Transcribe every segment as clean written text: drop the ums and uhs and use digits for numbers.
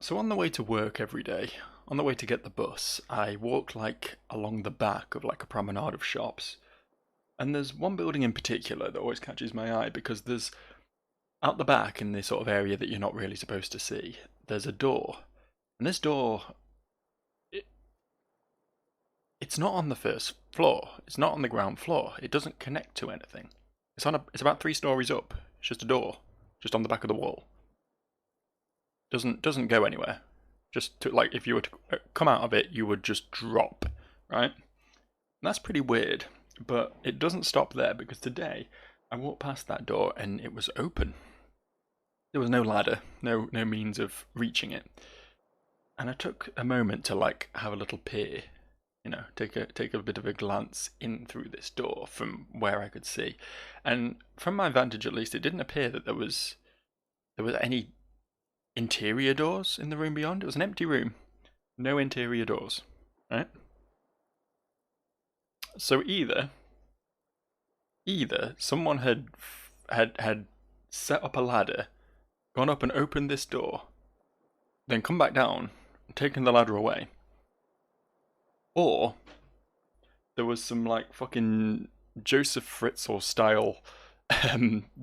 So on the way to work every day, on the way to get the bus, I walk like along the back of like a promenade of shops. And there's one building in particular that always catches my eye because there's out the back in this sort of area that you're not really supposed to see, there's a door. And this door it, it's not on the first floor. It's not on the ground floor. It doesn't connect to anything. It's about 3 stories up. It's just a door, just on the back of the wall. Doesn't go anywhere. Just to, like, if you were to come out of it, you would just drop, right? And that's pretty weird, but it doesn't stop there because today I walked past that door and it was open. There was no ladder, no means of reaching it, and I took a moment to like have a little peer, take a bit of a glance in through this door from where I could see, and from my vantage at least, it didn't appear that there was any interior doors in the room beyond. It was an empty room, no interior doors, right? So either someone had set up a ladder, gone up and opened this door, then come back down, taken the ladder away, or there was some like fucking Joseph Fritzl style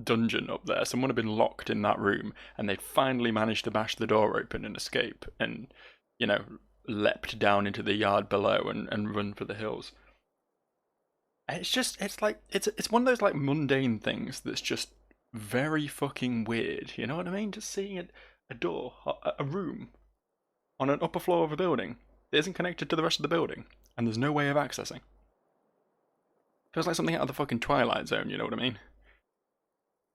dungeon up there. Someone had been locked in that room, and they'd finally managed to bash the door open and escape, and you know, leapt down into the yard below and run for the hills. And it's one of those like mundane things that's just very fucking weird. You know what I mean? Just seeing a door, a room on an upper floor of a building that isn't connected to the rest of the building, and there's no way of accessing. Feels like something out of the fucking Twilight Zone. You know what I mean?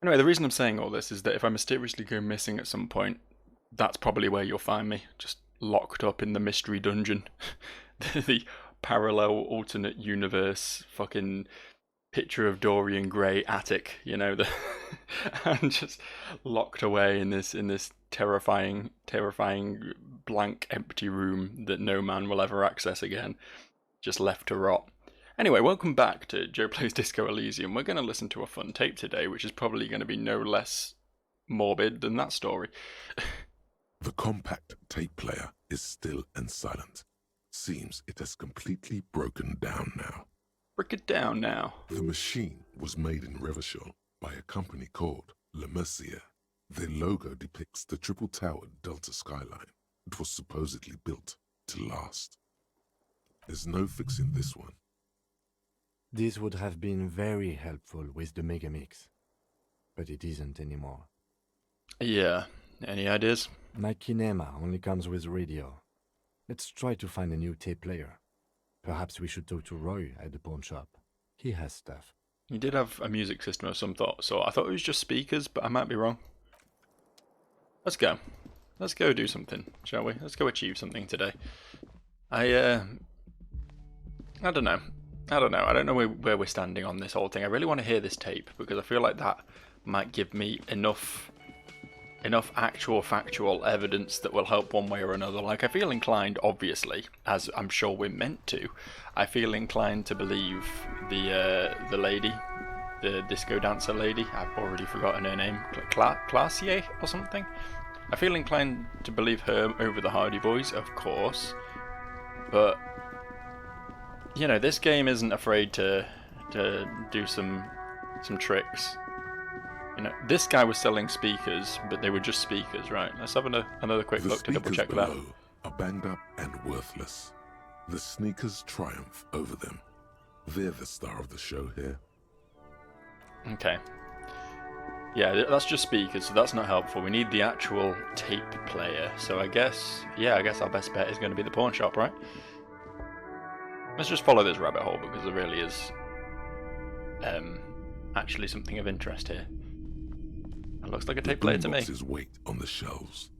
Anyway, the reason I'm saying all this is that if I mysteriously go missing at some point, that's probably where you'll find me, just locked up in the mystery dungeon. The parallel alternate universe fucking picture of Dorian Gray attic, and just locked away in this terrifying blank empty room that no man will ever access again, just left to rot. Anyway, welcome back to Joe Plays Disco Elysium. We're going to listen to a fun tape today, which is probably going to be no less morbid than that story. The compact tape player is still and silent. Seems it has completely broken down now. Break it down now. The machine was made in Revachol by a company called Elysium. Their logo depicts the triple-towered Delta skyline. It was supposedly built to last. There's no fixing this one. This would have been very helpful with the Megamix, but it isn't anymore. Yeah, any ideas? My Kinema only comes with radio. Let's try to find a new tape player. Perhaps we should talk to Roy at the pawn shop. He has stuff. He did have a music system of some thought, so I thought it was just speakers, but I might be wrong. Let's go. Let's go do something, shall we? Let's go achieve something today. I don't know. I don't know where we're standing on this whole thing. I really want to hear this tape because I feel like that might give me enough actual factual evidence that will help one way or another. Like, I feel inclined, obviously, as I'm sure we're meant to, I feel inclined to believe the lady, the disco dancer lady. I've already forgotten her name. Classier or something. I feel inclined to believe her over the Hardy Boys, of course, but this game isn't afraid to do some tricks. This guy was selling speakers, but they were just speakers, right? Let's have another quick look to double check that. The speakers below are banged up and worthless. The sneakers triumph over them. They're the star of the show here. Okay. Yeah, that's just speakers, so that's not helpful. We need the actual tape player. So I guess our best bet is going to be the pawn shop, right? Let's just follow this rabbit hole because there really is actually something of interest here. It looks like a tape player to me. The boomboxes wait on the shelves,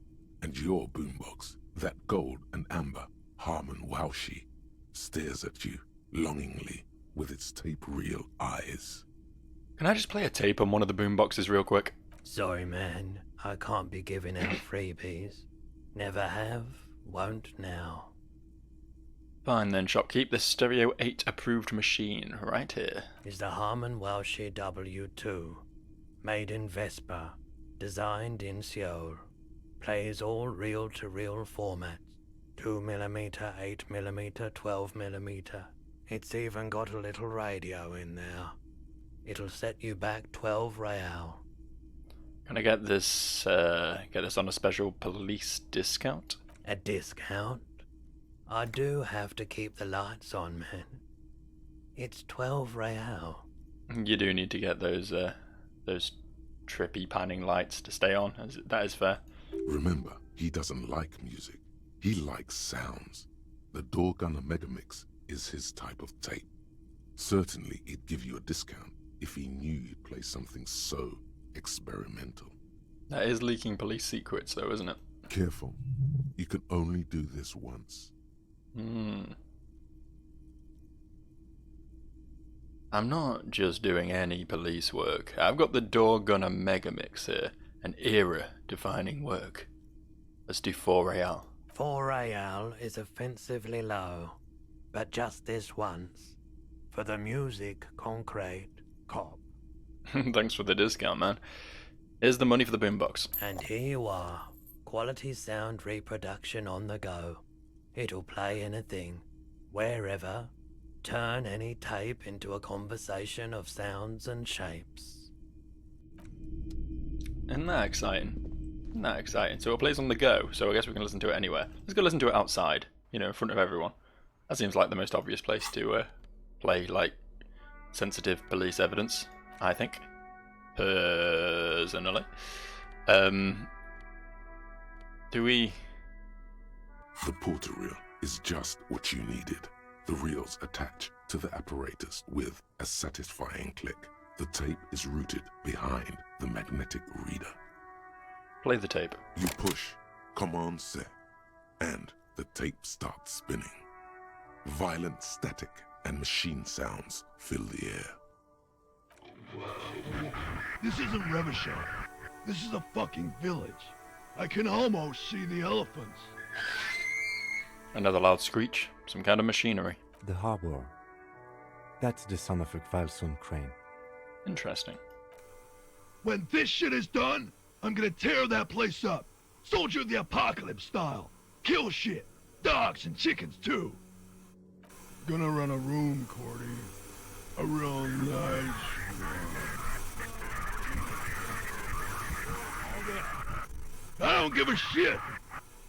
and your boombox, that gold and amber Harman Waushi, stares at you longingly with its tape reel eyes. Can I just play a tape on one of the boomboxes real quick? Sorry, man. I can't be giving out freebies. Never have, won't now. Fine then, shopkeep. This Stereo 8 approved machine right here. Is the Harman Welsh W2. Made in Vespa. Designed in Seoul. Plays all reel-to-reel formats. 2mm, 8mm, 12mm. It's even got a little radio in there. It'll set you back 12 real. Can I get this on a special police discount? A discount? I do have to keep the lights on, man. It's 12 real. You do need to get those trippy panning lights to stay on. That is fair. Remember, he doesn't like music. He likes sounds. The Door Gunner Megamix is his type of tape. Certainly, he'd give you a discount if he knew you'd play something so experimental. That is leaking police secrets, though, isn't it? Careful. You can only do this once. I'm not just doing any police work. I've got the Door Gunner Megamix here. An era-defining work. Let's do 4 real. 4 real is offensively low, but just this once. For the music, concrete, cop. Thanks for the discount, man. Here's the money for the boombox. And here you are. Quality sound reproduction on the go. It'll play anything, wherever. Turn any tape into a conversation of sounds and shapes. Isn't that exciting? Isn't that exciting? So it plays on the go, so I guess we can listen to it anywhere. Let's go listen to it outside, in front of everyone. That seems like the most obvious place to play, like, sensitive police evidence, I think. Personally. Do we... The porter reel is just what you needed. The reels attach to the apparatus with a satisfying click. The tape is rooted behind the magnetic reader. Play the tape. You push Command Set, and the tape starts spinning. Violent static and machine sounds fill the air. This isn't Revachol. This is a fucking village. I can almost see the elephants. Another loud screech. Some kind of machinery. The harbor. That's the sound of a Kvalson crane. Interesting. When this shit is done, I'm gonna tear that place up. Soldier of the Apocalypse style. Kill shit. Dogs and chickens too. Gonna run a room, Cordy. A real nice room. I don't give a shit.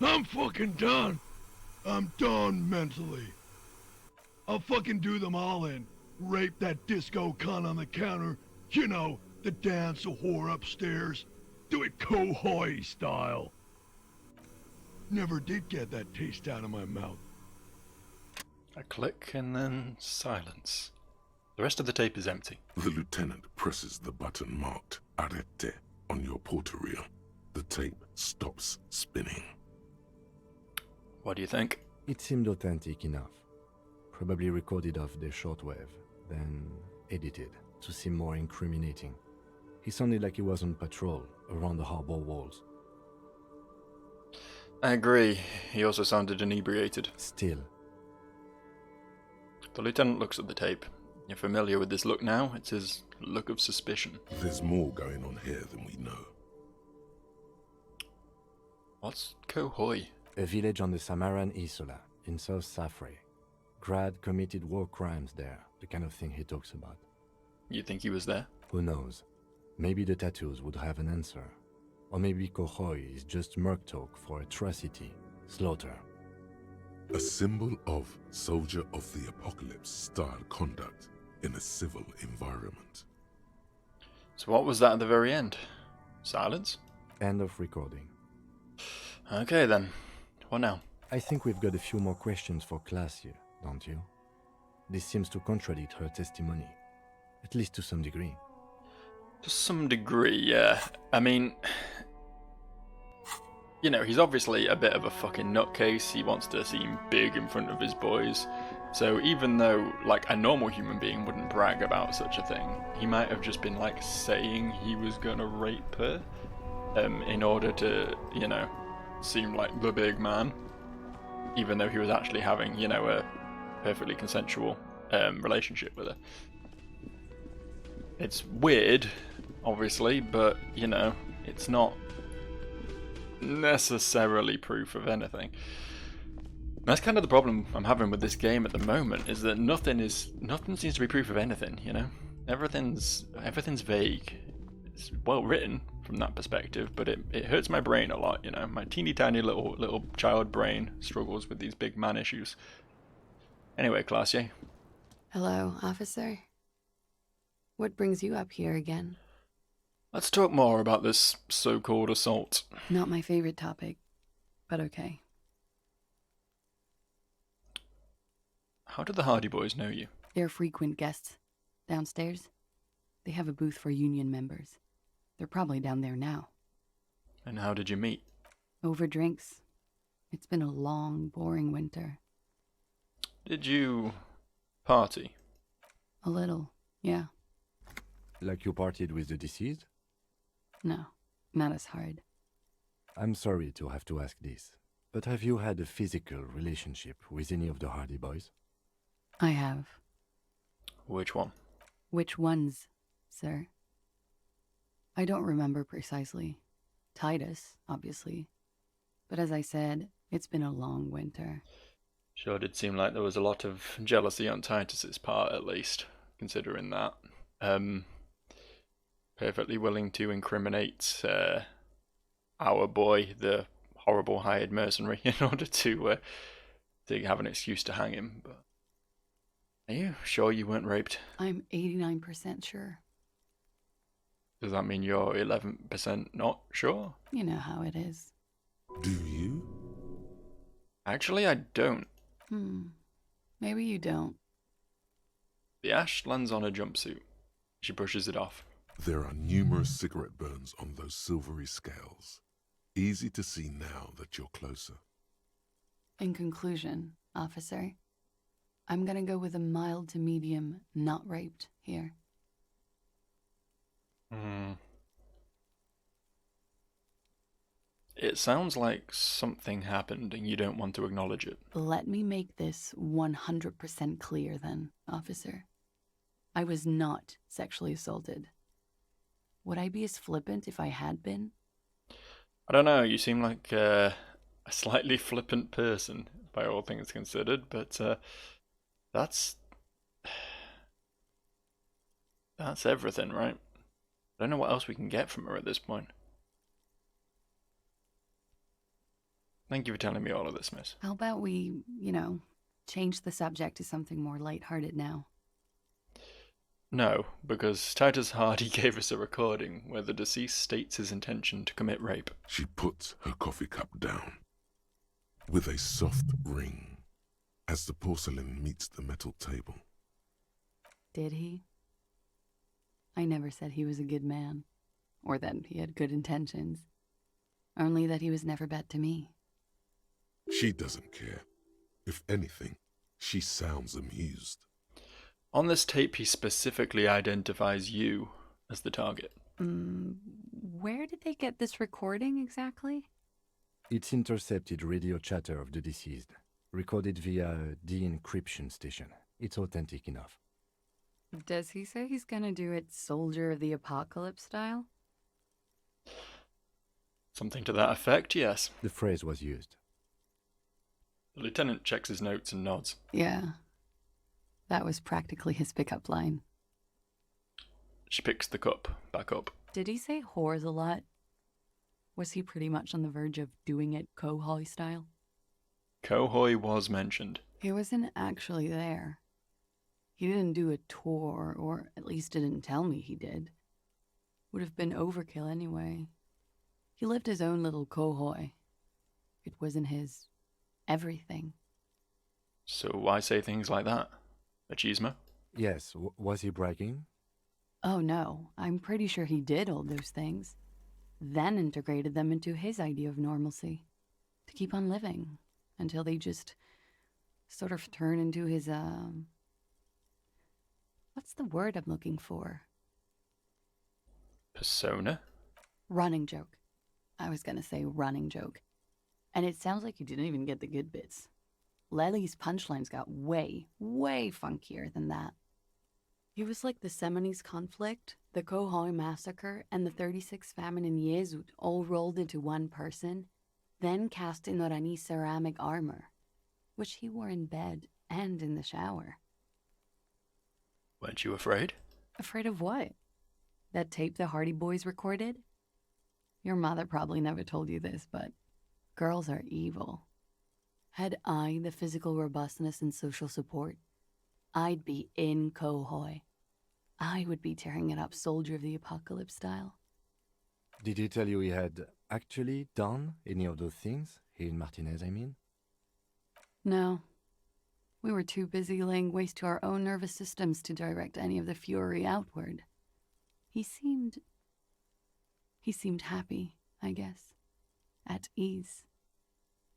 I'm fucking done. I'm done mentally. I'll fucking do them all in. Rape that disco cunt on the counter. You know, the dance a whore upstairs. Do it Kohoi style. Never did get that taste out of my mouth. A click and then silence. The rest of the tape is empty. The lieutenant presses the button marked Arrête on your porter reel. The tape stops spinning. What do you think? It seemed authentic enough. Probably recorded off the shortwave, then edited to seem more incriminating. He sounded like he was on patrol around the harbor walls. I agree. He also sounded inebriated. Still, The lieutenant looks at the tape. You're familiar with this look now? It's his look of suspicion. There's more going on here than we know. What's Kohoi? a village on the Samaran Isola in South Safre. Grad committed war crimes there, the kind of thing he talks about. You think he was there? Who knows? Maybe the tattoos would have an answer. Or maybe Kohoi is just merc talk for atrocity, slaughter. A symbol of Soldier of the Apocalypse style conduct in a civil environment. So what was that at the very end? Silence? End of recording. Okay then. What now? I think we've got a few more questions for class here, don't you? This seems to contradict her testimony, at least to some degree. To some degree, yeah. I mean, you know, he's obviously a bit of a fucking nutcase. He wants to seem big in front of his boys. So even though, like, a normal human being wouldn't brag about such a thing, he might have just been, like, saying he was gonna rape her in order to, you know, seem like the big man. Even though he was actually having, you know, a perfectly consensual relationship with her. It's weird, obviously, but, you know, it's not necessarily proof of anything. That's kind of the problem I'm having with this game at the moment, is that nothing seems to be proof of anything, you know? Everything's vague. It's well written from that perspective, but it hurts my brain a lot, you know? My teeny tiny little child brain struggles with these big man issues. Anyway, Classier. Hello, officer. What brings you up here again? Let's talk more about this so-called assault. Not my favorite topic, but okay. How do the Hardy Boys know you? They're frequent guests. Downstairs. They have a booth for union members. They're probably down there now. And how did you meet? Over drinks. It's been a long, boring winter. Did you party? A little, yeah. Like you partied with the deceased? No, not as hard. I'm sorry to have to ask this, but have you had a physical relationship with any of the Hardy Boys? I have. Which one? Which ones, sir? I don't remember precisely. Titus, obviously. But as I said, it's been a long winter. Sure did seem like there was a lot of jealousy on Titus's part, at least, considering that. Perfectly willing to incriminate our boy, the horrible hired mercenary, in order to have an excuse to hang him. But are you sure you weren't raped? I'm 89% sure. Does that mean you're 11% not sure? You know how it is. Do you? Actually, I don't. Maybe you don't. The ash lands on her jumpsuit. She brushes it off. There are numerous cigarette burns on those silvery scales. Easy to see now that you're closer. In conclusion, officer, I'm gonna go with a mild to medium not raped here. It sounds like something happened and you don't want to acknowledge it. Let me make this 100% clear then, officer. I was not sexually assaulted. Would I be as flippant if I had been? I don't know, you seem like a slightly flippant person, by all things considered, but that's everything, right? I don't know what else we can get from her at this point. Thank you for telling me all of this, miss. How about we, change the subject to something more lighthearted now? No, because Titus Hardy gave us a recording where the deceased states his intention to commit rape. She puts her coffee cup down with a soft ring as the porcelain meets the metal table. Did he? I never said he was a good man, or that he had good intentions. Only that he was never bad to me. She doesn't care. If anything, she sounds amused. On this tape, he specifically identifies you as the target. Where did they get this recording exactly? It's intercepted radio chatter of the deceased, recorded via a de-encryption station. It's authentic enough. Does he say he's gonna do it Soldier of the Apocalypse style? Something to that effect, yes. The phrase was used. The lieutenant checks his notes and nods. Yeah. That was practically his pickup line. She picks the cup back up. Did he say whores a lot? Was he pretty much on the verge of doing it Cohoy style? Cohoy was mentioned. He wasn't actually there. He didn't do a tour, or at least didn't tell me he did. Would have been overkill anyway. He lived his own little Cohoy. It wasn't his everything. So why say things like that? Machismo? Yes, was he bragging? Oh no, I'm pretty sure he did all those things. Then integrated them into his idea of normalcy. To keep on living. Until they just sort of turn into his, what's the word I'm looking for? Persona? Running joke. I was gonna say running joke. And it sounds like you didn't even get the good bits. Lely's punchlines got way, way funkier than that. He was like the Seminoles conflict, The Kohoi massacre and the 36 famine in Yezut all rolled into one person, then cast in Norani's ceramic armor, which he wore in bed and in the shower. Weren't you afraid? Afraid of what? That tape the Hardy Boys recorded? Your mother probably never told you this, but girls are evil. Had I the physical robustness and social support, I'd be in Kohoi. I would be tearing it up Soldier of the Apocalypse style. Did he tell you he had actually done any of those things? He and Martinez, I mean? No. We were too busy laying waste to our own nervous systems to direct any of the fury outward. He seemed happy, I guess. At ease.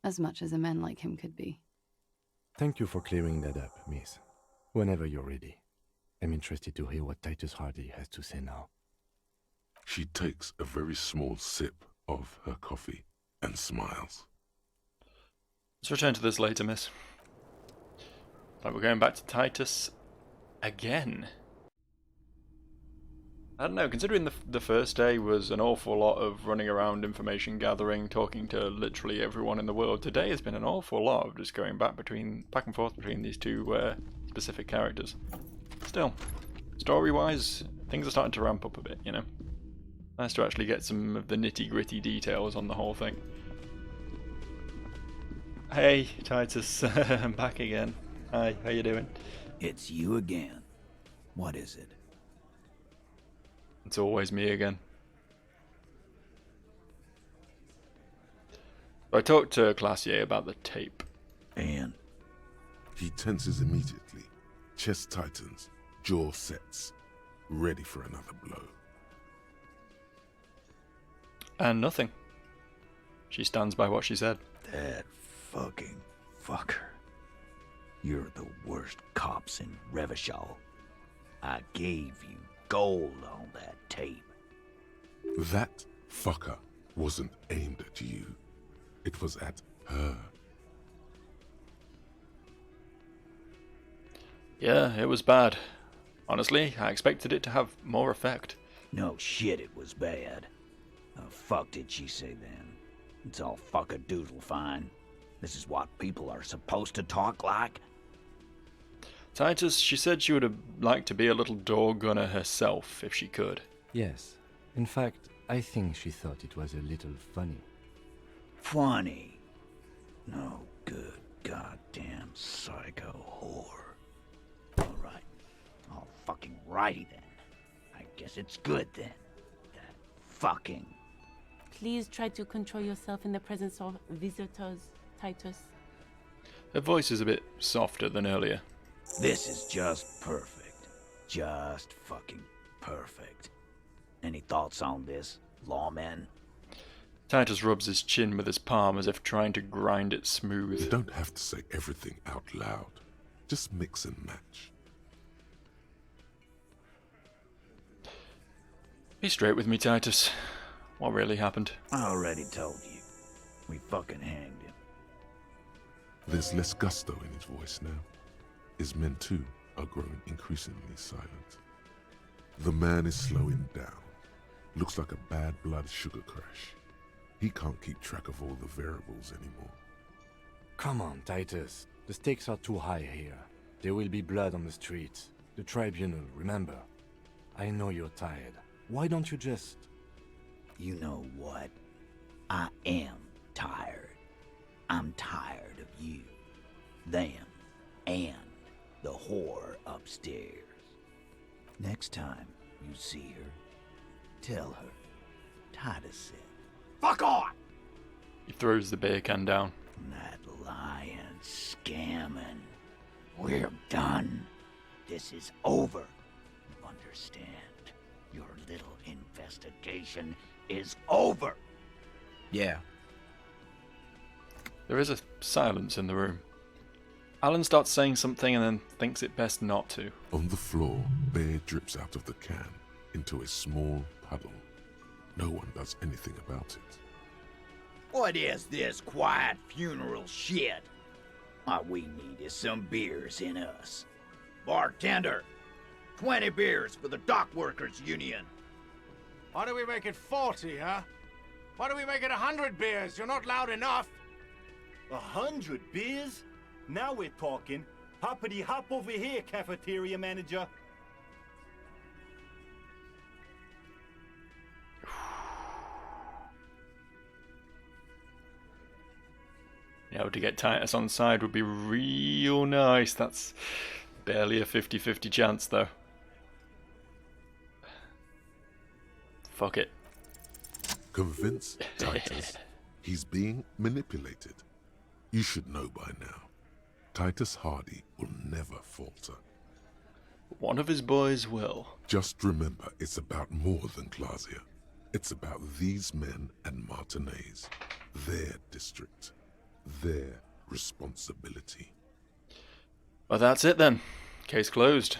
As much as a man like him could be. Thank you for clearing that up, miss. Whenever you're ready. I'm interested to hear what Titus Hardy has to say now. She takes a very small sip of her coffee and smiles. Let's return to this later, miss. Like we're going back to Titus again. I don't know, considering the first day was an awful lot of running around, information gathering, talking to literally everyone in the world, today has been an awful lot of just going back and forth between these two specific characters. Still, story-wise, things are starting to ramp up a bit, you know? Nice to actually get some of the nitty-gritty details on the whole thing. Hey, Titus, I'm back again. Hi, how you doing? It's you again. What is it? It's always me again. I talked to Classier about the tape. And? He tenses immediately. Chest tightens, jaw sets, ready for another blow. And nothing. She stands by what she said. That fucking fucker. You're the worst cops in Revachol. I gave you gold on that tape. That fucker wasn't aimed at you. It was at her. Yeah, it was bad. Honestly, I expected it to have more effect. No shit, it was bad. The fuck did she say then? It's all fuck-a-doodle fine. This is what people are supposed to talk like? Titus, she said she would have liked to be a little door gunner herself if she could. Yes. In fact, I think she thought it was a little funny. Funny? No good goddamn psycho whore. Alright. All fucking righty then. I guess it's good then. That fucking... Please try to control yourself in the presence of visitors, Titus. Her voice is a bit softer than earlier. This is just perfect. Just fucking perfect. Any thoughts on this, lawmen? Titus rubs his chin with his palm as if trying to grind it You smooth. don't have to say everything out loud. Just mix and match. Be straight with me, Titus. What really happened? I already told you. We fucking hanged him. There's less gusto in his voice now. His men too are growing increasingly silent. The man is slowing down. Looks like a bad blood sugar crash. He can't keep track of all the variables anymore. Come on, Titus. The stakes are too high here. There will be blood on the streets. The tribunal, remember. I know you're tired. Why don't you just... You know what? I am tired. I'm tired of you, them, and the whore upstairs. Next time you see her, tell her Titus said, "Fuck off!" He throws the beer can down. That lying, scamming. We're done. This is over. You understand? Your little investigation is over. Yeah. There is a silence in the room. Alan starts saying something and then thinks it best not to. On the floor, beer drips out of the can into a small puddle. No one does anything about it. What is this quiet funeral shit? All we need is some beers in us. Bartender, 20 beers for the Dock Workers Union. Why do we make it 40, huh? Why do we make it 100 beers? You're not loud enough. 100 beers? Now we're talking. Hoppity hop over here, cafeteria manager. You know, to get Titus on side would be real nice. That's barely a 50-50 chance, though. Fuck it. Convince Titus he's being manipulated. You should know by now. Titus Hardy will never falter. One of his boys will. Just remember, it's about more than Clausia. It's about these men and Martinez. Their district. Their responsibility. Well, that's it then. Case closed.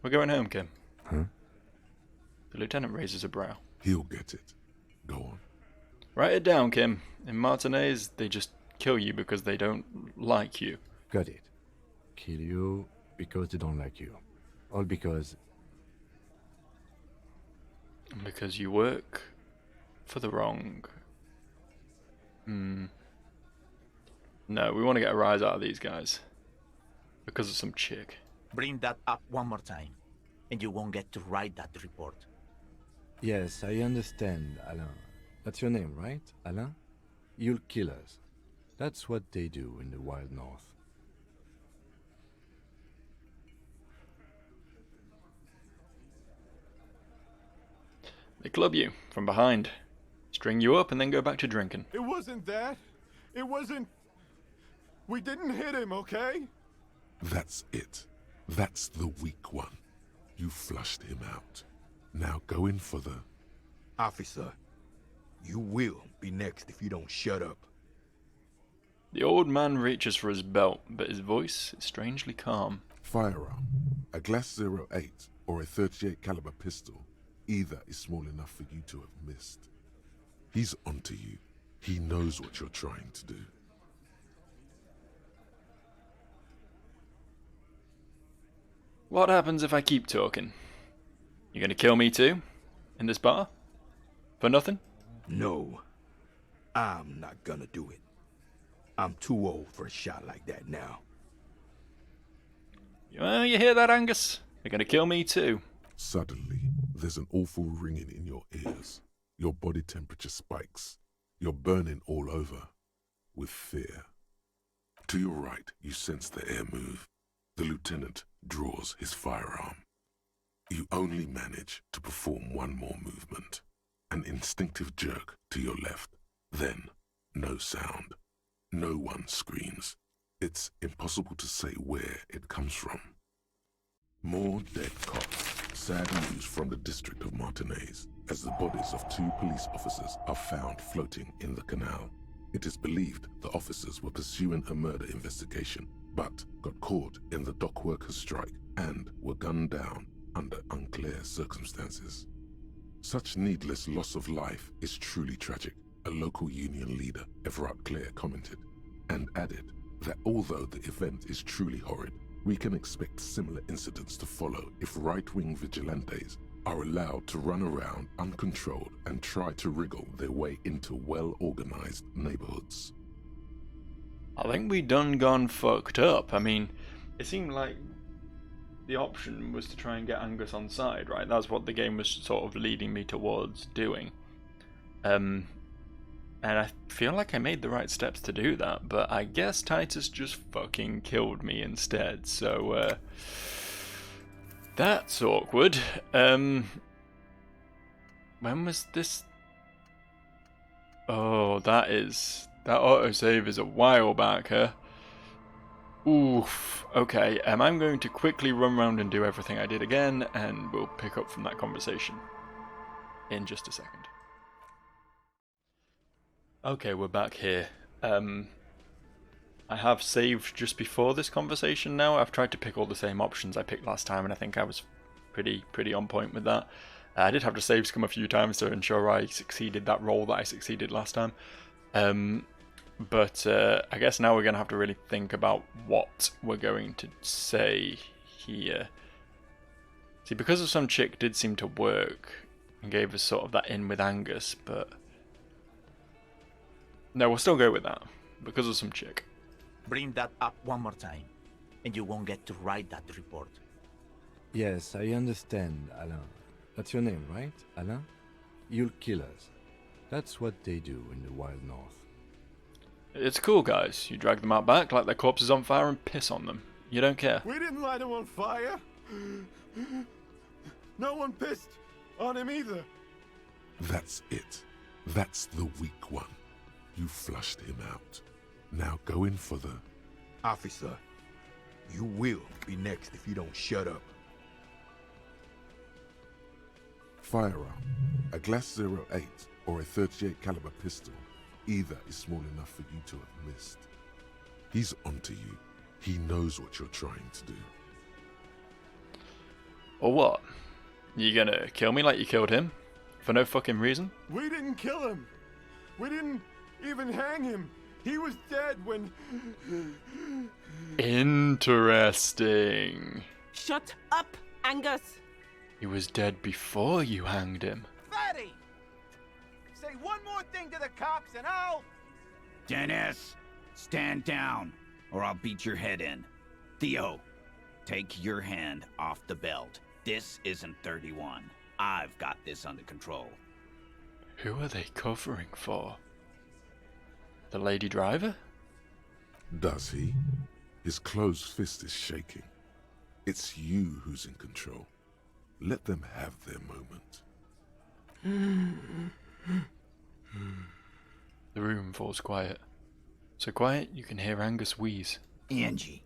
We're going home, Kim. Huh? The lieutenant raises a brow. He'll get it. Go on. Write it down, Kim. In Martinez, they just kill you because they don't like you. Got it. Kill you because they don't like you. All because... Because you work for the wrong... No, we want to get a rise out of these guys. Because of some chick. Bring that up one more time, and you won't get to write that report. Yes, I understand, Alain. That's your name, right, Alain? You'll kill us. That's what they do in the Wild North. They club you from behind, string you up, and then go back to drinking. It wasn't that. It wasn't... We didn't hit him, okay? That's it. That's the weak one. You flushed him out. Now go in for the... Officer, you will be next if you don't shut up. The old man reaches for his belt, but his voice is strangely calm. Firearm. A Glass 08 or a 38 caliber pistol. Either is small enough for you to have missed. He's onto you. He knows what you're trying to do. What happens if I keep talking? You gonna kill me too? In this bar? For nothing? No, I'm not gonna do it. I'm too old for a shot like that now. Well, you hear that, Angus? You're gonna kill me too. Suddenly, there's an awful ringing in your ears. Your body temperature spikes. You're burning all over with fear. To your right, you sense the air move. The lieutenant draws his firearm. You only manage to perform one more movement. An instinctive jerk to your left. Then, no sound. No one screams. It's impossible to say where it comes from. More dead cops. Sad news from the district of Martinez, as the bodies of 2 police officers are found floating in the canal. It is believed the officers were pursuing a murder investigation, but got caught in the dock workers' strike and were gunned down under unclear circumstances. Such needless loss of life is truly tragic, a local union leader, Everard Clare, commented, and added that although the event is truly horrid, we can expect similar incidents to follow if right-wing vigilantes are allowed to run around uncontrolled and try to wriggle their way into well-organized neighborhoods. I think we done gone fucked up. I mean, it seemed like the option was to try and get Angus on side, right? That's what the game was sort of leading me towards doing. And I feel like I made the right steps to do that, but I guess Titus just fucking killed me instead, so, that's awkward. When was this? Oh, that autosave is a while back, huh? Oof. Okay, I'm going to quickly run around and do everything I did again, and we'll pick up from that conversation in just a second. Okay, we're back here. I have saved just before this conversation now. I've tried to pick all the same options I picked last time, and I think I was pretty on point with that. I did have to save scum a few times to ensure I succeeded that roll that I succeeded last time. But I guess now we're going to have to really think about what we're going to say here. See, because of some chick did seem to work and gave us sort of that in with Angus, but no, we'll still go with that because of some chick. Bring that up one more time, and you won't get to write that report. Yes, I understand, Alain. That's your name, right, Alain? You'll kill us. That's what they do in the Wild North. It's cool, guys. You drag them out back, light their corpses on fire, and piss on them. You don't care. We didn't light him on fire. No one pissed on him either. That's it. That's the weak one. You flushed him out. Now go in for the... Officer, you will be next if you don't shut up. Firearm. A Glass 08 or a 38 caliber pistol. Either is small enough for you to have missed. He's onto you. He knows what you're trying to do. Or what? You gonna kill me like you killed him? For no fucking reason? We didn't kill him. We didn't even hang him. He was dead when... Interesting. Shut up, Angus! He was dead before you hanged him. Fatty! Say one more thing to the cops and I'll... Dennis, stand down, or I'll beat your head in. Theo, take your hand off the belt. This isn't 31. I've got this under control. Who are they covering for? The lady driver? Does he? His closed fist is shaking. It's you who's in control. Let them have their moment. The room falls quiet. So quiet you can hear Angus wheeze. Angie,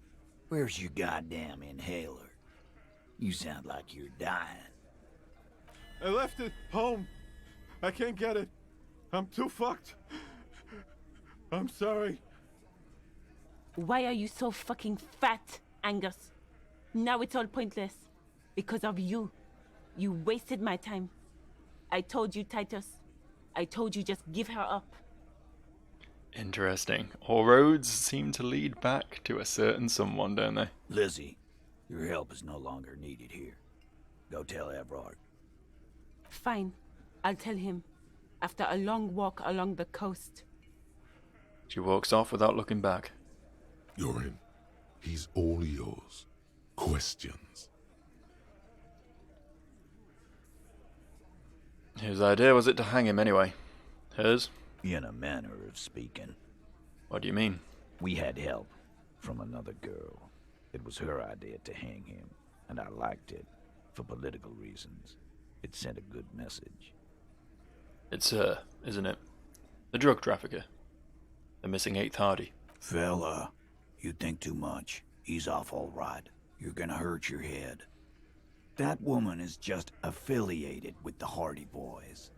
where's your goddamn inhaler? You sound like you're dying. I left it home. I can't get it. I'm too fucked. I'm sorry. Why are you so fucking fat, Angus? Now it's all pointless. Because of you. You wasted my time. I told you, Titus. I told you just give her up. Interesting. All roads seem to lead back to a certain someone, don't they? Lizzie, your help is no longer needed here. Go tell Everard. Fine. I'll tell him. After a long walk along the coast. She walks off without looking back. You're in. He's all yours. Questions? Whose idea was it to hang him anyway? Hers? In a manner of speaking. What do you mean? We had help from another girl. It was her idea to hang him, and I liked it for political reasons. It sent a good message. It's her, isn't it? The drug trafficker. The missing 8th Hardy. Fella, you think too much. He's off all right. You're gonna hurt your head. That woman is just affiliated with the Hardy Boys.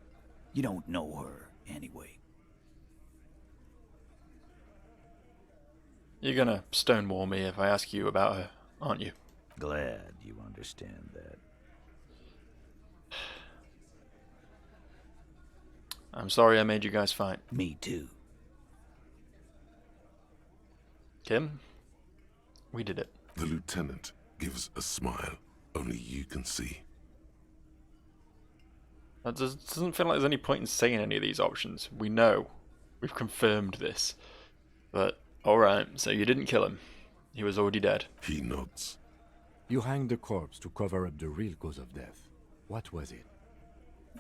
You don't know her, anyway. You're gonna stonewall me if I ask you about her, aren't you? Glad you understand that. I'm sorry I made you guys fight. Me too. Kim? We did it. The lieutenant gives a smile only you can see. That doesn't feel like there's any point in saying any of these options. We know. We've confirmed this. But, alright, so you didn't kill him. He was already dead. He nods. You hanged the corpse to cover up the real cause of death. What was it?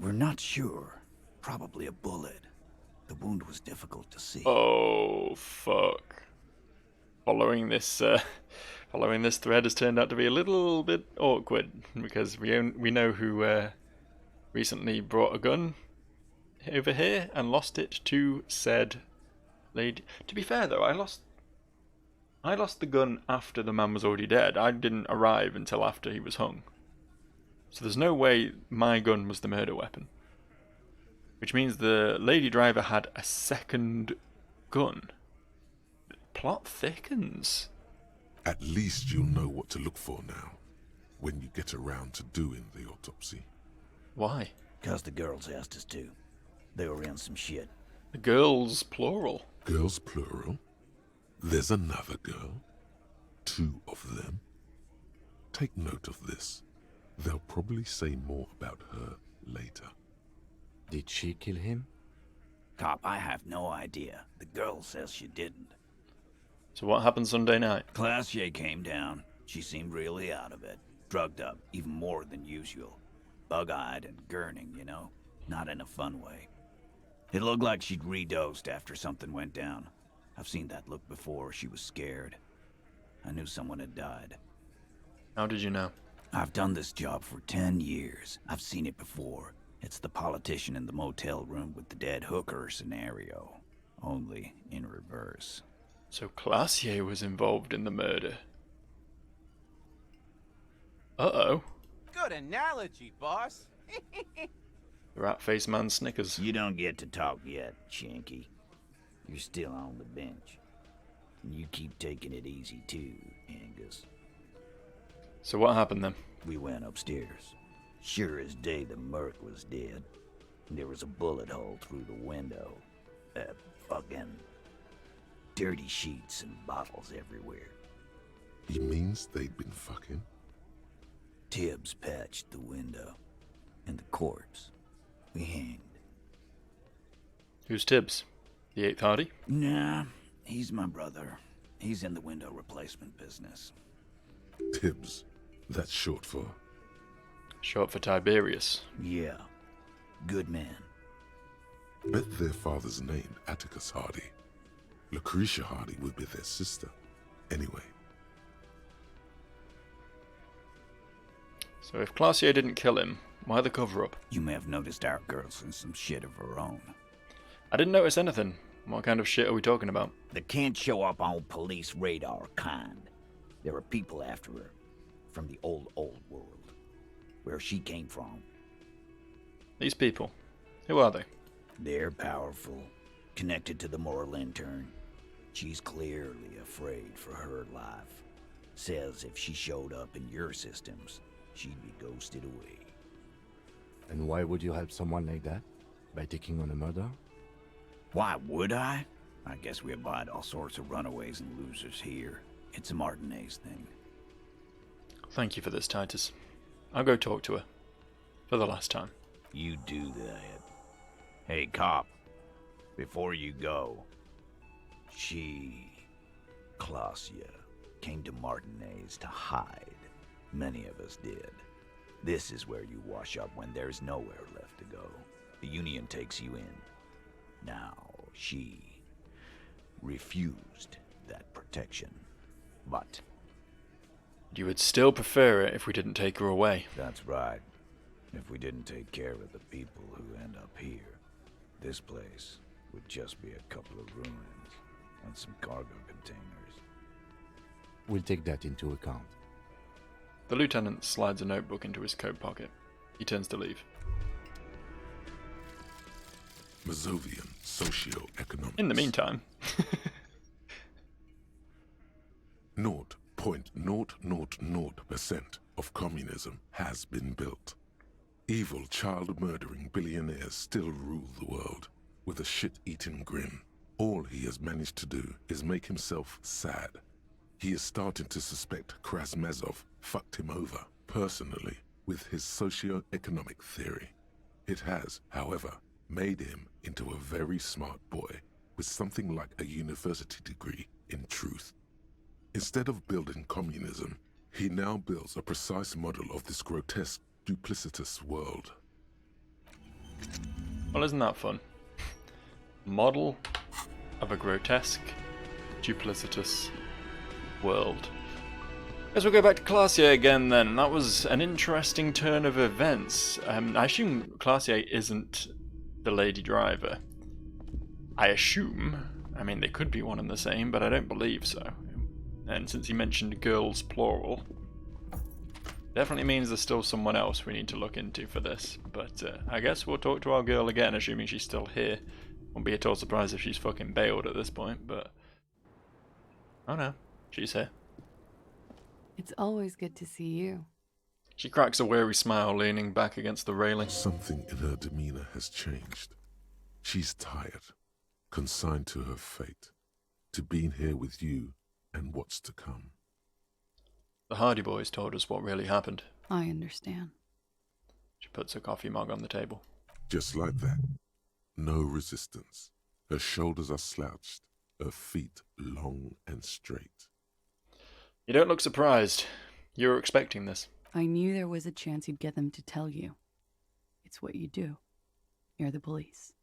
We're not sure. Probably a bullet. The wound was difficult to see. Oh, fuck. Following this thread has turned out to be a little bit awkward, because we know who recently brought a gun over here and lost it to said lady. To be fair though, I lost the gun after the man was already dead. I didn't arrive until after he was hung. So there's no way my gun was the murder weapon. Which means the lady driver had a second gun. Plot thickens. At least you'll know what to look for now, when you get around to doing the autopsy. Why? 'Cause the girls asked us to. They were in some shit. The girls, plural. Girls, plural? There's another girl? 2 of them? Take note of this. They'll probably say more about her later. Did she kill him? Cop, I have no idea. The girl says she didn't. So what happened Sunday night? Classier came down. She seemed really out of it. Drugged up, even more than usual. Bug-eyed and gurning, you know? Not in a fun way. It looked like she'd redosed after something went down. I've seen that look before. She was scared. I knew someone had died. How did you know? I've done this job for 10 years. I've seen it before. It's the politician in the motel room with the dead hooker scenario. Only in reverse. So Classier was involved in the murder. Uh-oh. Good analogy, boss. The rat-faced man snickers. You don't get to talk yet, Shanky. You're still on the bench. And you keep taking it easy too, Angus. So what happened then? We went upstairs. Sure as day the Merc was dead. There was a bullet hole through the window. Fucking dirty sheets and bottles everywhere. He means they'd been fucking? Tibbs patched the window. And the corpse. We hanged. Who's Tibbs? The 8th Hardy? Nah, he's my brother. He's in the window replacement business. Tibbs. That's short for... Short for Tiberius. Yeah. Good man. Bet their father's name, Atticus Hardy. Lucretia Hardy would be their sister. Anyway. So if Classier didn't kill him, why the cover-up? You may have noticed our girl's in some shit of her own. I didn't notice anything. What kind of shit are we talking about? That can't show up on police radar kind. There are people after her. From the old world. Where she came from. These people. Who are they? They're powerful. Connected to the moral intern. She's clearly afraid for her life. Says if she showed up in your systems, she'd be ghosted away. And why would you help someone like that? By taking on a murder? Why would I? I guess we abide all sorts of runaways and losers here. It's a Martinez thing. Thank you for this, Titus. I'll go talk to her. For the last time. You do that. Hey, cop. Before you go, Clausia, came to Martinez to hide. Many of us did. This is where you wash up when there's nowhere left to go. The Union takes you in. Now, she refused that protection. But You would still prefer it if we didn't take her away. that's right. If we didn't take care of the people who end up here, this place would just be a couple of ruins and some cargo containers. We'll take that into account. The lieutenant slides a notebook into his coat pocket. He turns to leave. Mazovian socio-economics. In the meantime... 0.000% of communism has been built. Evil child-murdering billionaires still rule the world with a shit-eating grin. All he has managed to do is make himself sad. He is starting to suspect Krasmezov fucked him over, personally, with his socio-economic theory. It has, however, made him into a very smart boy with something like a university degree in truth. Instead of building communism, he now builds a precise model of this grotesque, duplicitous world. Well, isn't that fun? Model of a grotesque, duplicitous world. Guess we'll go back to Classier again then. That was an interesting turn of events. I assume Classier isn't the lady driver. I assume. I mean, they could be one and the same, but I don't believe so. And since he mentioned girls plural, definitely means there's still someone else we need to look into for this. But I guess we'll talk to our girl again, assuming she's still here. Won't be at all surprised if she's fucking bailed at this point, but... Oh no, she's here. It's always good to see you. She cracks a weary smile, leaning back against the railing. Something in her demeanor has changed. She's tired, consigned to her fate, to being here with you and what's to come. The Hardy Boys told us what really happened. I understand. She puts a coffee mug on the table. Just like that. No resistance. Her shoulders are slouched, her feet long and straight. You don't look surprised. You were expecting this. I knew there was a chance you'd get them to tell you. It's what you do. You're the police.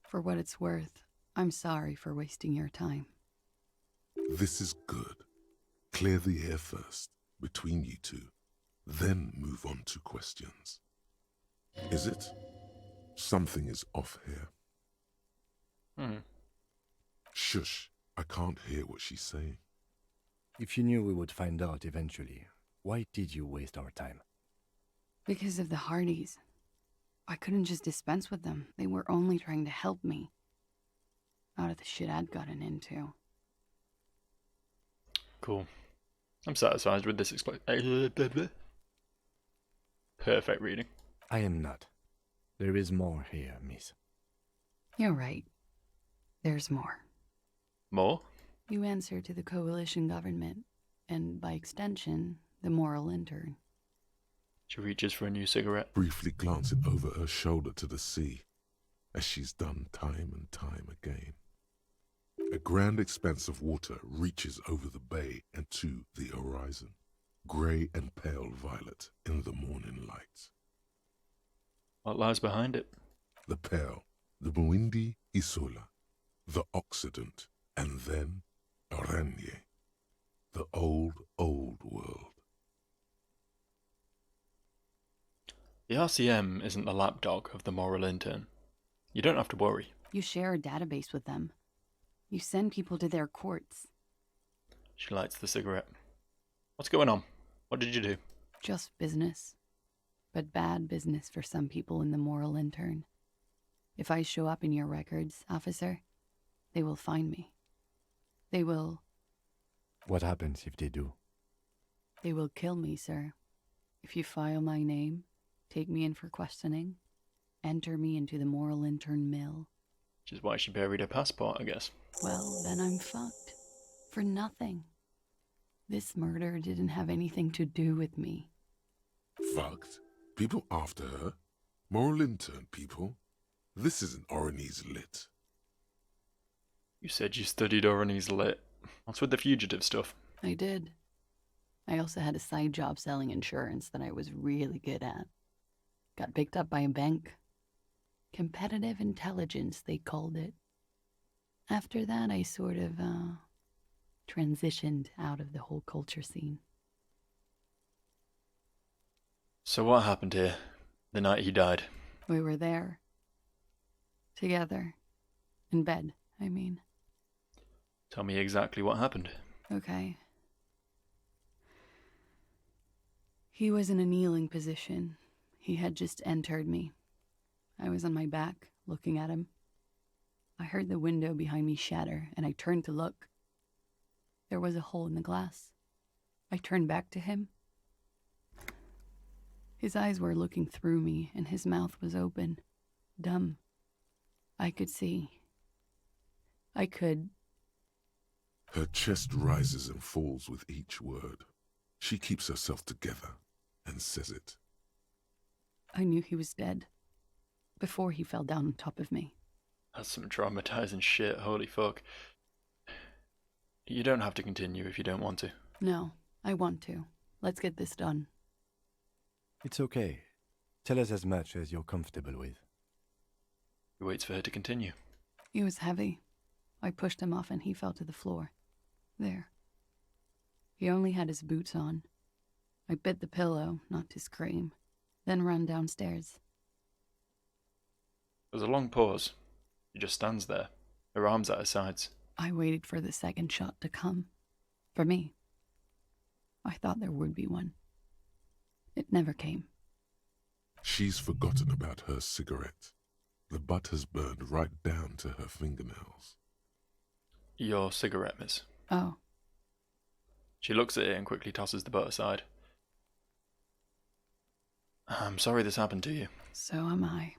For what it's worth, I'm sorry for wasting your time. This is good. Clear the air first, between you two, then move on to questions. Is it? Something is off here. Shush, I can't hear what she's saying. If you knew we would find out eventually, why did you waste our time? Because of the Hardys. I couldn't just dispense with them. They were only trying to help me. Out of the shit I'd gotten into. Cool. I'm satisfied with this perfect reading. I am not. There is more here, miss. You're right. There's more. More? You answer to the coalition government, and by extension, the moral intern. She reaches for a new cigarette. Briefly glancing over her shoulder to the sea, as she's done time and time again. A grand expanse of water reaches over the bay and to the horizon, grey and pale violet in the morning light. What lies behind it? The Pearl, the Muindi Isola, the Occident, and then Aranye, the old, old world. The RCM isn't the lapdog of the moral intern. You don't have to worry. You share a database with them. You send people to their courts. She lights the cigarette. What's going on? What did you do? Just business. But bad business for some people in the moral intern. If I show up in your records, officer, they will find me. They will... What happens if they do? They will kill me, sir. If you file my name, take me in for questioning, enter me into the moral intern mill. Which is why she buried her passport, I guess. Well, then I'm fucked. For nothing. This murder didn't have anything to do with me. Fucked? People after her? Moral intern people? This isn't Orionese lit. You said you studied Orionese lit. What's with the fugitive stuff? I did. I also had a side job selling insurance that I was really good at. Got picked up by a bank. Competitive intelligence, they called it. After that, I sort of, transitioned out of the whole culture scene. So what happened here, the night he died? We were there. Together. In bed, I mean. Tell me exactly what happened. Okay. He was in a kneeling position. He had just entered me. I was on my back, looking at him. I heard the window behind me shatter, and I turned to look. There was a hole in the glass. I turned back to him. His eyes were looking through me, and his mouth was open. Dumb. I could see. I could... Her chest rises and falls with each word. She keeps herself together and says it. I knew he was dead. Before he fell down on top of me. That's some traumatizing shit, holy fuck. You don't have to continue if you don't want to. No, I want to. Let's get this done. It's okay. Tell us as much as you're comfortable with. He waits for her to continue. He was heavy. I pushed him off and he fell to the floor. There. He only had his boots on. I bit the pillow, not to scream, then ran downstairs. There's a long pause. She just stands there, her arms at her sides. I waited for the second shot to come. For me. I thought there would be one. It never came. She's forgotten about her cigarette. The butt has burned right down to her fingernails. Your cigarette, miss. Oh. She looks at it and quickly tosses the butt aside. I'm sorry this happened to you. So am I.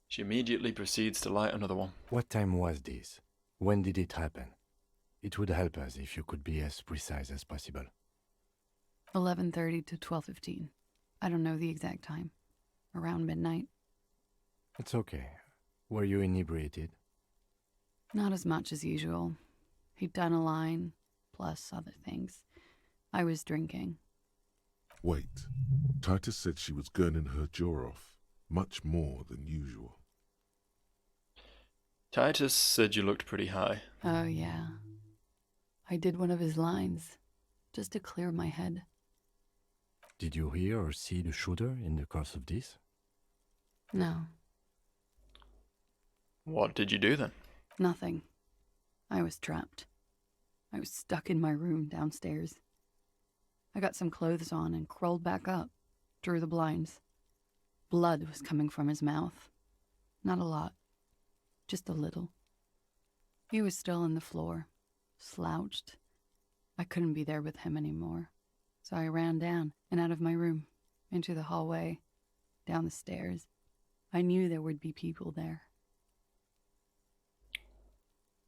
She immediately proceeds to light another one. What time was this? When did it happen? It would help us if you could be as precise as possible. 11:30 to 12:15. I don't know the exact time. Around midnight. It's okay. Were you inebriated? Not as much as usual. He'd done a line, plus other things. I was drinking. Wait. Titus said she was gurning her jaw off, much more than usual. Titus said you looked pretty high. Oh, yeah. I did one of his lines, just to clear my head. Did you hear or see the shooter in the course of this? No, What did you do then? nothing. I was trapped. I was stuck in my room downstairs. I got some clothes on and crawled back up, drew the blinds. Blood was coming from his mouth. Not a lot, just a little. He was still on the floor, slouched. I couldn't be there with him anymore, so I ran down and out of my room, into the hallway, down the stairs. I knew there would be people there.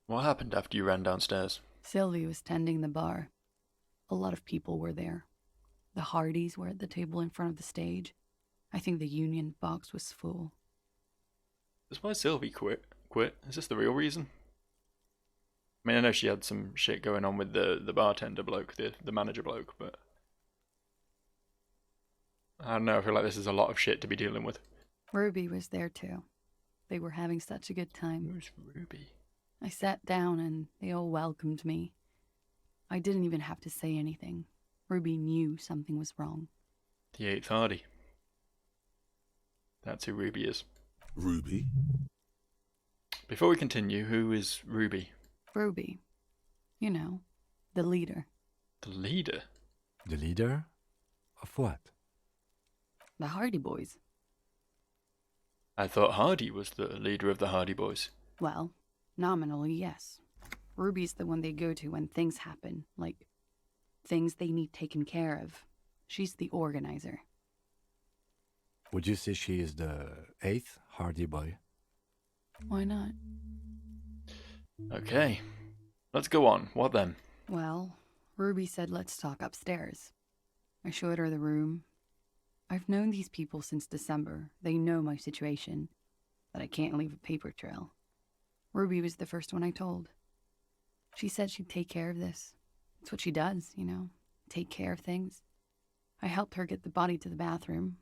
What happened after you ran downstairs? Sylvie was tending the bar. A lot of people were there. The Hardys were at the table in front of the stage. I think the union box was full. That's why Sylvie quit. Is this the real reason? I mean, I know she had some shit going on with the bartender bloke, the manager bloke, but I don't know, I feel like this is a lot of shit to be dealing with. Ruby was there too. They were having such a good time. Who's Ruby? I sat down and they all welcomed me. I didn't even have to say anything. Ruby knew something was wrong. The 8th Hardy. That's who Ruby is. Ruby? Before we continue, who is Ruby? Ruby. You know, the leader. The leader? The leader? Of what? The Hardy Boys. I thought Hardy was the leader of the Hardy Boys. Well, nominally, yes. Ruby's the one they go to when things happen, like things they need taken care of. She's the organizer. Would you say she is the 8th Hardy Boy? Why not? Okay, let's go on. What then? Well, Ruby said let's talk upstairs. I showed her the room. I've known these people since December. They know my situation, that I can't leave a paper trail. Ruby was the first one I told. She said she'd take care of this. It's what she does, you know, take care of things. I helped her get the body to the bathroom.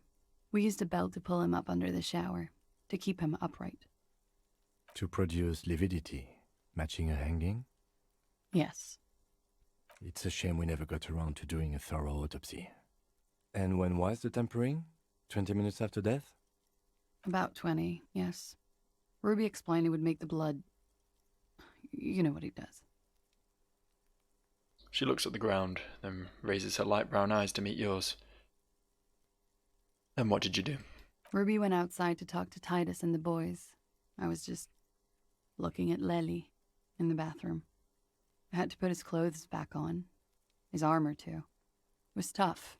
We used a belt to pull him up under the shower, to keep him upright. To produce lividity, matching a hanging? Yes. It's a shame we never got around to doing a thorough autopsy. And when was the tampering? 20 minutes after death? About 20, yes. Ruby explained it would make the blood... You know what he does. She looks at the ground, then raises her light brown eyes to meet yours. And what did you do? Ruby went outside to talk to Titus and the boys. I was just looking at Lely in the bathroom. I had to put his clothes back on. His armor, too. It was tough,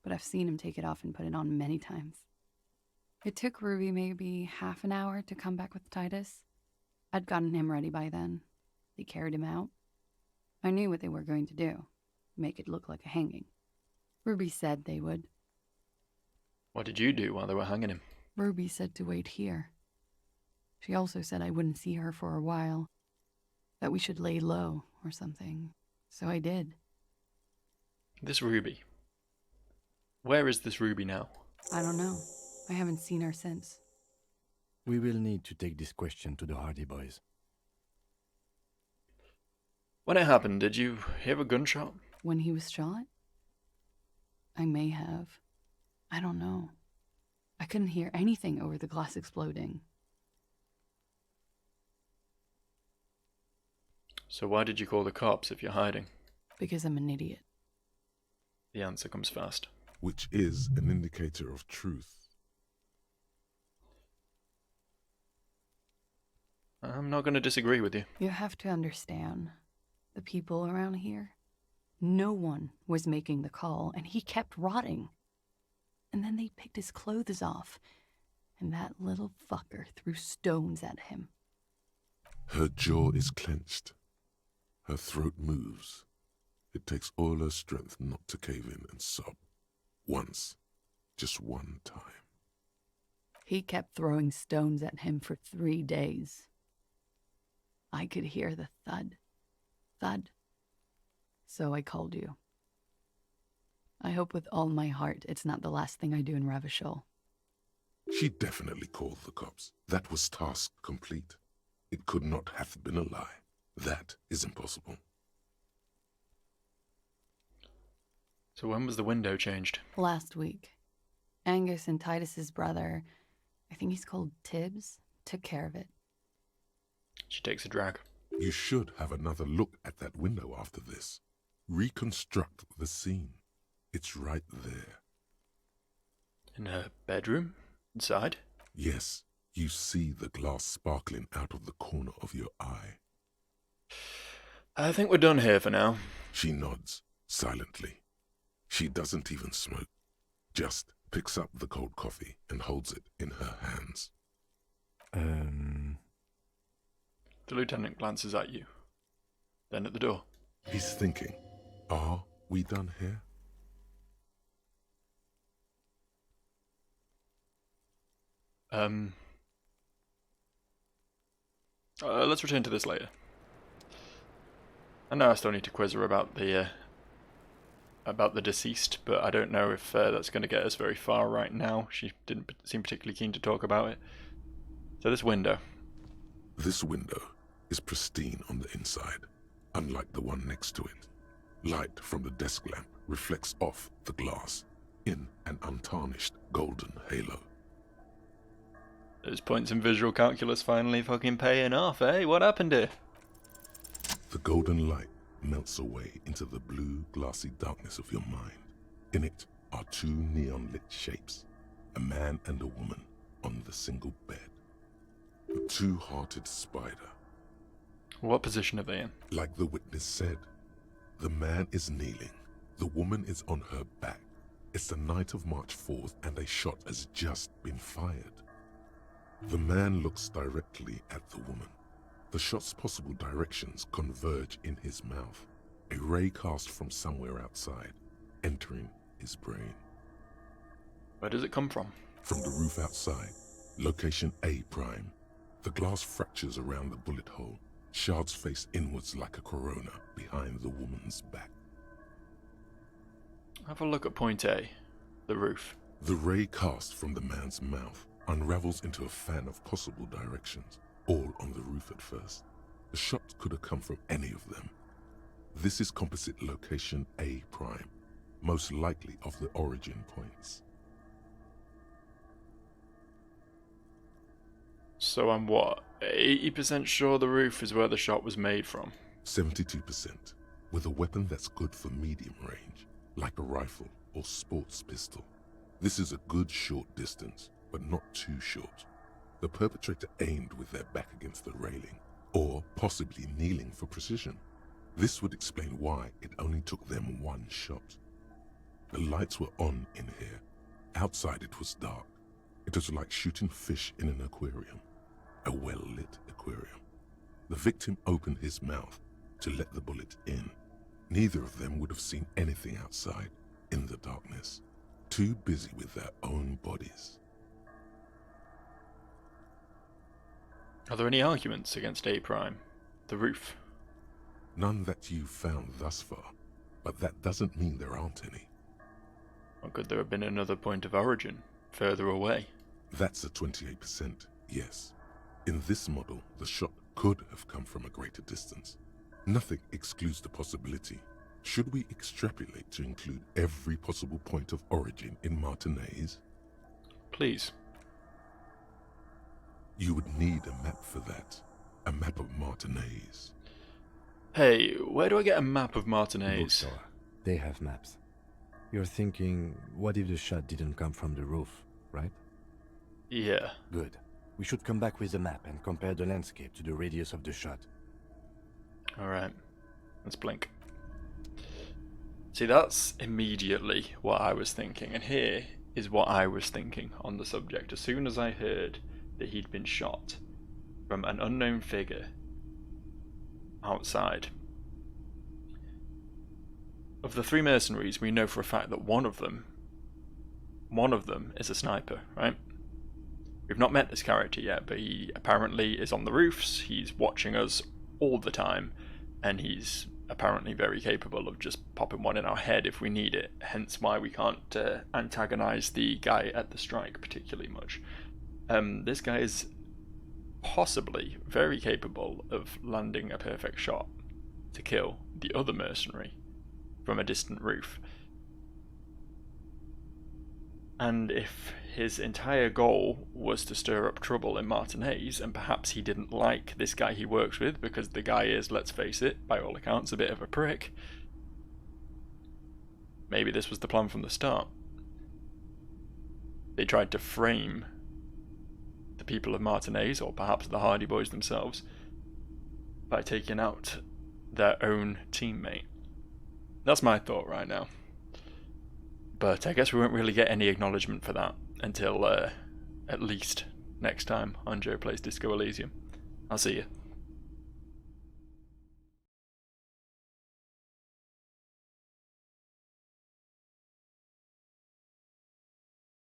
but I've seen him take it off and put it on many times. It took Ruby maybe half an hour to come back with Titus. I'd gotten him ready by then. They carried him out. I knew what they were going to do. Make it look like a hanging. Ruby said they would. What did you do while they were hanging him? Ruby said to wait here. She also said I wouldn't see her for a while. That we should lay low or something. So I did. This Ruby. Where is this Ruby now? I don't know. I haven't seen her since. We will need to take this question to the Hardy Boys. When it happened, did you hear a gunshot? When he was shot? I may have. I don't know. I couldn't hear anything over the glass exploding. So why did you call the cops if you're hiding? Because I'm an idiot. The answer comes fast. Which is an indicator of truth. I'm not going to disagree with you. You have to understand, the people around here, no one was making the call, and he kept rotting. And then they picked his clothes off, and that little fucker threw stones at him. Her jaw is clenched. Her throat moves. It takes all her strength not to cave in and sob. Once. Just one time. He kept throwing stones at him for 3 days. I could hear the thud, thud. So I called you. I hope with all my heart it's not the last thing I do in Revachol. She definitely called the cops. That was task complete. It could not have been a lie. That is impossible. So when was the window changed? Last week, Angus and Titus's brother, I think he's called Tibbs, took care of it. She takes a drag. You should have another look at that window after this. Reconstruct the scene. It's right there. In her bedroom? Inside? Yes, you see the glass sparkling out of the corner of your eye. I think we're done here for now. She nods, silently. She doesn't even smoke. Just picks up the cold coffee and holds it in her hands. The lieutenant glances at you, then at the door. He's thinking, are we done here? Let's return to this later. I know I still need to quiz her about the deceased, but I don't know if that's going to get us very far right now. She didn't seem particularly keen to talk about it. So this window. This window is pristine on the inside, unlike the one next to it. Light from the desk lamp reflects off the glass in an untarnished golden halo. Those points in visual calculus finally fucking paying off, eh? What happened here? The golden light melts away into the blue, glassy darkness of your mind. In it are two neon-lit shapes, a man and a woman on the single bed. A two-hearted spider. What position are they in? Like the witness said, the man is kneeling, the woman is on her back. It's the night of March 4th and a shot has just been fired. The man looks directly at the woman. The shot's possible directions converge in his mouth, a ray cast from somewhere outside, entering his brain. Where does it come from? From the roof outside, location A prime. The glass fractures around the bullet hole, shards face inwards like a corona behind the woman's back. Have a look at point A, the roof. The ray cast from the man's mouth unravels into a fan of possible directions, all on the roof at first. The shot could have come from any of them. This is composite location A prime, most likely of the origin points. So I'm what, 80% sure the roof is where the shot was made from? 72%, with a weapon that's good for medium range, like a rifle or sports pistol. This is a good short distance, but not too short. The perpetrator aimed with their back against the railing, or possibly kneeling for precision. This would explain why it only took them one shot. The lights were on in here. Outside it was dark. It was like shooting fish in an aquarium, a well-lit aquarium. The victim opened his mouth to let the bullet in. Neither of them would have seen anything outside in the darkness, too busy with their own bodies. Are there any arguments against A prime, the roof? None that you've found thus far, but that doesn't mean there aren't any. Or could there have been another point of origin, further away? That's a 28%, yes. In this model, the shot could have come from a greater distance. Nothing excludes the possibility. Should we extrapolate to include every possible point of origin in Martinez? Please. You would need a map for that. A map of Martinez. Hey, where do I get a map of Martinez? Bookstore. They have maps. You're thinking, what if the shot didn't come from the roof, right? Yeah. Good. We should come back with a map and compare the landscape to the radius of the shot. Alright. Let's blink. See, that's immediately what I was thinking, and here is what I was thinking on the subject as soon as I heard that he'd been shot from an unknown figure outside. Of the three mercenaries, we know for a fact that one of them is a sniper, right? We've not met this character yet, but he apparently is on the roofs, he's watching us all the time, and he's apparently very capable of just popping one in our head if we need it, hence why we can't antagonize the guy at the strike particularly much. This guy is possibly very capable of landing a perfect shot to kill the other mercenary from a distant roof. And if his entire goal was to stir up trouble in Martinez, and perhaps he didn't like this guy he works with because the guy is, let's face it, by all accounts, a bit of a prick, maybe this was the plan from the start. They tried to frame the people of Martinez, or perhaps the Hardy Boys themselves, by taking out their own teammate. That's my thought right now. But I guess we won't really get any acknowledgement for that until at least next time on Joe Plays Disco Elysium. I'll see you.